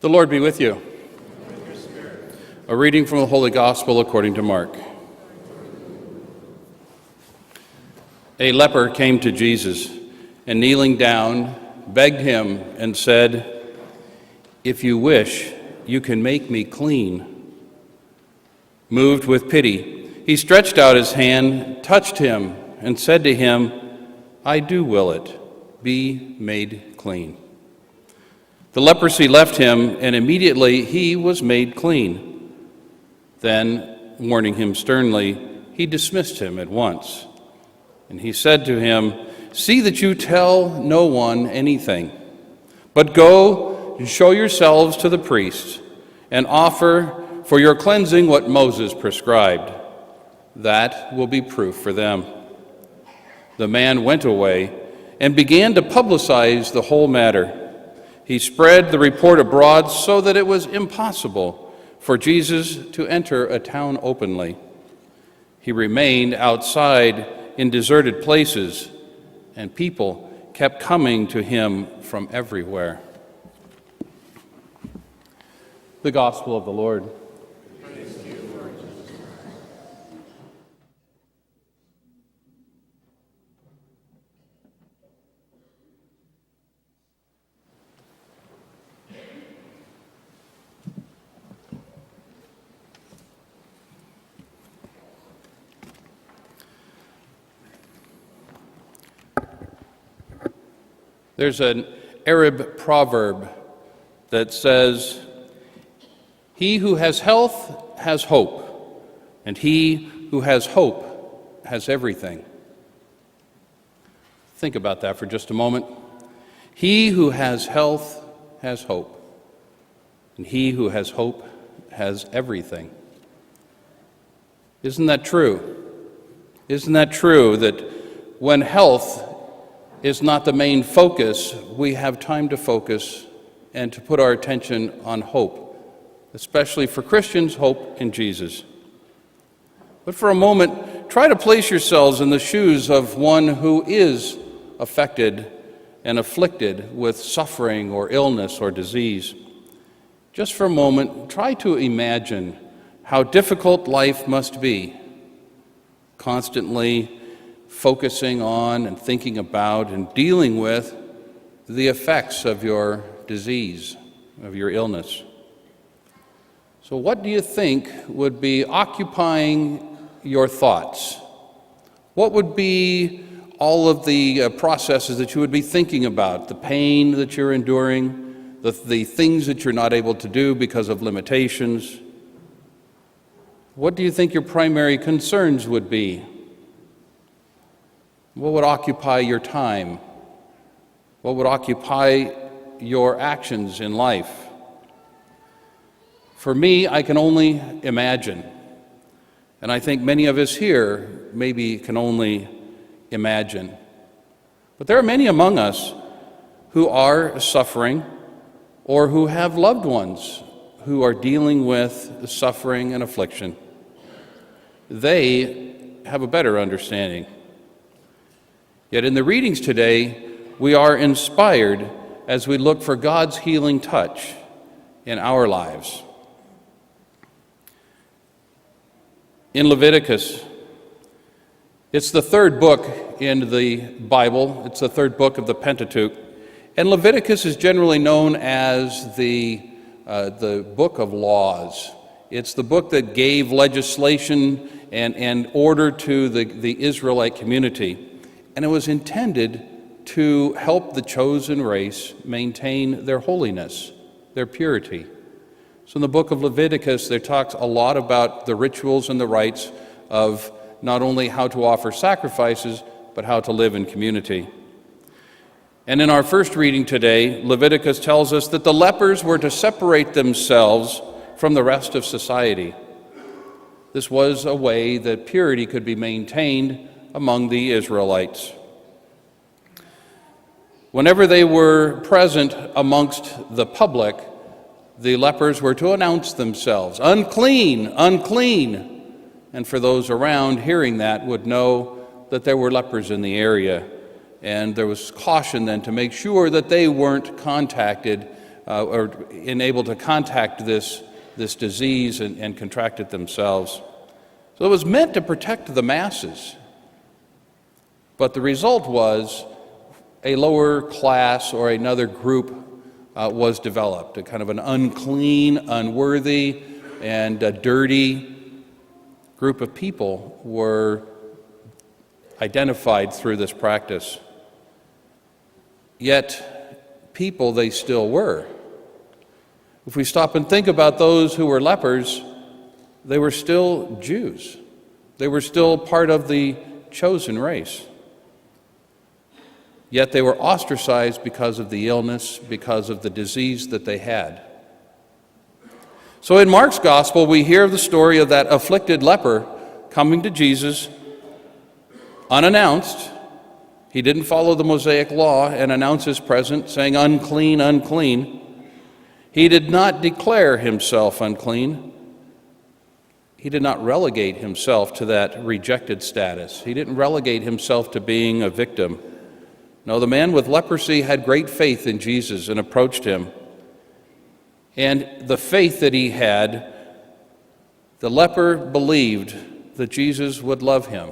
The Lord be with you. And with your spirit. A reading from the Holy Gospel according to Mark. A leper came to Jesus and, kneeling down, begged him and said, "If you wish, you can make me clean." Moved with pity, he stretched out his hand, touched him, and said to him, "I do will it. Be made clean." The leprosy left him, and immediately he was made clean. Then, warning him sternly, he dismissed him at once. And he said to him, "See that you tell no one anything, but go and show yourselves to the priests, and offer for your cleansing what Moses prescribed. That will be proof for them." The man went away and began to publicize the whole matter. He spread the report abroad so that it was impossible for Jesus to enter a town openly. He remained outside in deserted places, and people kept coming to him from everywhere. The Gospel of the Lord. Praise to you, Lord Jesus. There's an Arab proverb that says, "He who has health has hope, and he who has hope has everything." Think about that for just a moment. He who has health has hope, and he who has hope has everything. Isn't that true? Isn't that true that when health is not the main focus, we have time to focus and to put our attention on hope, especially for Christians, hope in Jesus. But for a moment, try to place yourselves in the shoes of one who is affected and afflicted with suffering or illness or disease. Just for a moment, try to imagine how difficult life must be, constantly focusing on and thinking about and dealing with the effects of your disease, of your illness. So what do you think would be occupying your thoughts? What would be all of the processes that you would be thinking about? The pain that you're enduring, the things that you're not able to do because of limitations. What do you think your primary concerns would be? What would occupy your time? What would occupy your actions in life? For me, I can only imagine. And I think many of us here maybe can only imagine. But there are many among us who are suffering or who have loved ones who are dealing with suffering and affliction. They have a better understanding. Yet in the readings today, we are inspired as we look for God's healing touch in our lives. In Leviticus, it's the third book in the Bible. It's the third book of the Pentateuch. And Leviticus is generally known as the book of laws. It's the book that gave legislation and order to the Israelite community. And it was intended to help the chosen race maintain their holiness, their purity. So in the book of Leviticus, there talks a lot about the rituals and the rites of not only how to offer sacrifices, but how to live in community. And in our first reading today, Leviticus tells us that the lepers were to separate themselves from the rest of society. This was a way that purity could be maintained among the Israelites. Whenever they were present amongst the public, the lepers were to announce themselves, "Unclean, unclean." And for those around hearing that would know that there were lepers in the area. And there was caution then to make sure that they weren't contacted or able to contact this disease and contract it themselves. So it was meant to protect the masses. But the result was a lower class or another group was developed, a kind of an unclean, unworthy, and dirty group of people were identified through this practice. Yet, people they still were. If we stop and think about those who were lepers, they were still Jews. They were still part of the chosen race. Yet they were ostracized because of the illness, because of the disease that they had. So in Mark's gospel, we hear the story of that afflicted leper coming to Jesus unannounced. He didn't follow the Mosaic law and announce his presence, saying, "Unclean, unclean." He did not declare himself unclean. He did not relegate himself to that rejected status. He didn't relegate himself to being a victim. No, the man with leprosy had great faith in Jesus and approached him. And the faith that he had, the leper believed that Jesus would love him.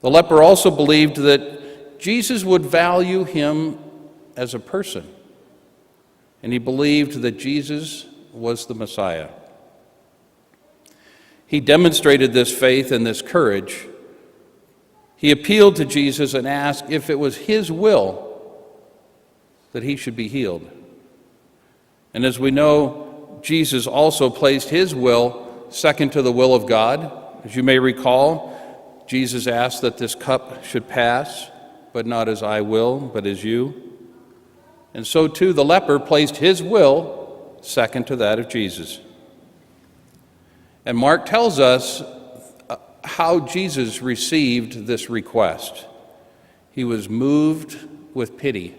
The leper also believed that Jesus would value him as a person. And he believed that Jesus was the Messiah. He demonstrated this faith and this courage. He appealed to Jesus and asked if it was his will that he should be healed. And as we know, Jesus also placed his will second to the will of God. As you may recall, Jesus asked that this cup should pass, but not as I will, but as you. And so too the leper placed his will second to that of Jesus. And Mark tells us how Jesus received this request. He was moved with pity.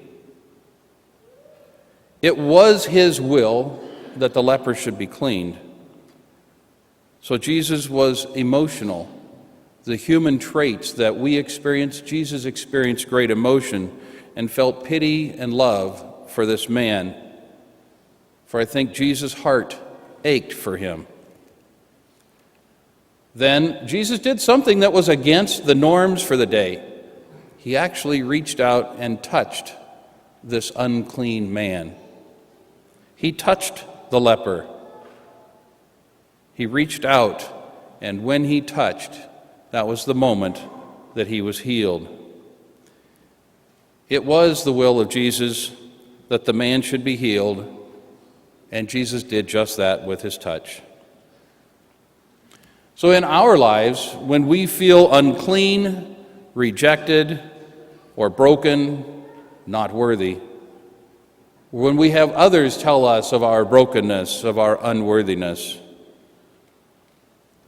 It was his will that the leper should be cleaned. So Jesus was emotional. The human traits that we experience, Jesus experienced great emotion and felt pity and love for this man. For I think Jesus' heart ached for him. Then Jesus did something that was against the norms for the day. He actually reached out and touched this unclean man. He touched the leper. He reached out, and when he touched, that was the moment that he was healed. It was the will of Jesus that the man should be healed, and Jesus did just that with his touch. So in our lives, when we feel unclean, rejected, or broken, not worthy, when we have others tell us of our brokenness, of our unworthiness,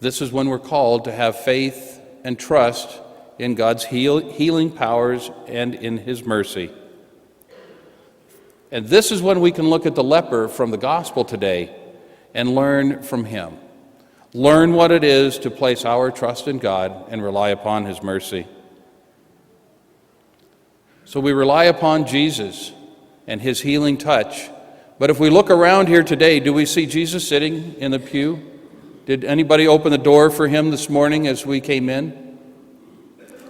this is when we're called to have faith and trust in God's healing powers and in his mercy. And this is when we can look at the leper from the gospel today and learn from him. Learn what it is to place our trust in God and rely upon his mercy. So we rely upon Jesus and his healing touch. But if we look around here today, do we see Jesus sitting in the pew? Did anybody open the door for him this morning as we came in?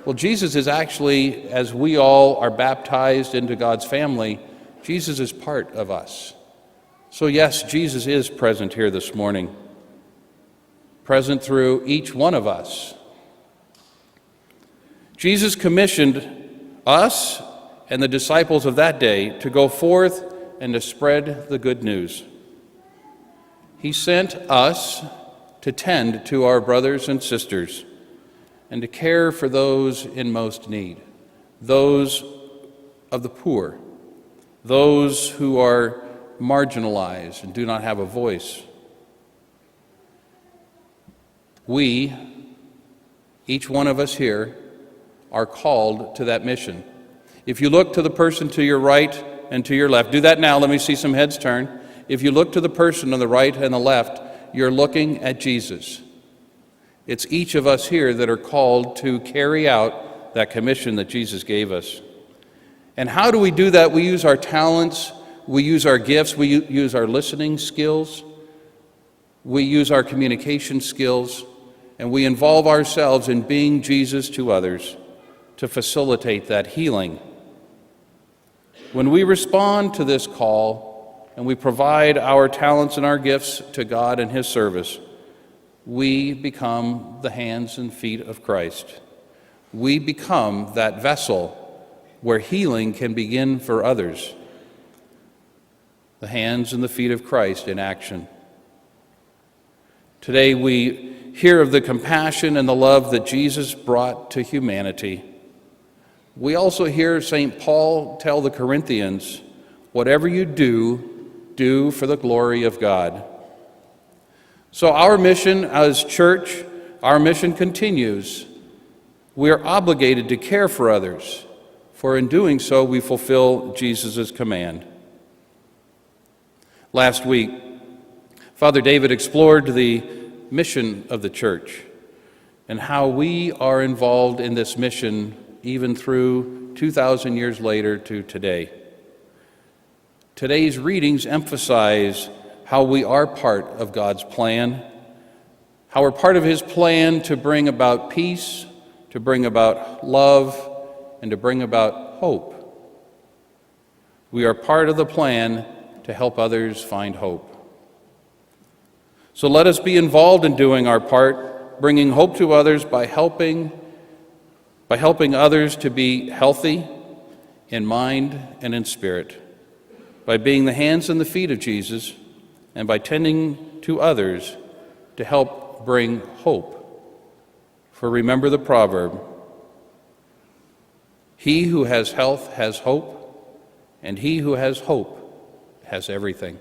Well, Jesus is actually, as we all are baptized into God's family, Jesus is part of us. So yes, Jesus is present here this morning, present through each one of us. Jesus commissioned us and the disciples of that day to go forth and to spread the good news. He sent us to tend to our brothers and sisters and to care for those in most need, those of the poor, those who are marginalized and do not have a voice. We, each one of us here, are called to that mission. If you look to the person to your right and to your left, do that now, let me see some heads turn. If you look to the person on the right and the left, you're looking at Jesus. It's each of us here that are called to carry out that commission that Jesus gave us. And how do we do that? We use our talents, we use our gifts, we use our listening skills, we use our communication skills, and we involve ourselves in being Jesus to others to facilitate that healing. When we respond to this call and we provide our talents and our gifts to God and His service, we become the hands and feet of Christ. We become that vessel where healing can begin for others. The hands and the feet of Christ in action. Today we hear of the compassion and the love that Jesus brought to humanity. We also hear St. Paul tell the Corinthians, whatever you do, do for the glory of God. So our mission as church, our mission continues. We are obligated to care for others, for in doing so we fulfill Jesus' command. Last week, Father David explored the mission of the church and how we are involved in this mission even through 2,000 years later to today. Today's readings emphasize how we are part of God's plan, how we're part of His plan to bring about peace, to bring about love, and to bring about hope. We are part of the plan to help others find hope. So let us be involved in doing our part, bringing hope to others by helping others to be healthy in mind and in spirit, by being the hands and the feet of Jesus, and by tending to others to help bring hope. For remember the proverb, he who has health has hope, and he who has hope has everything.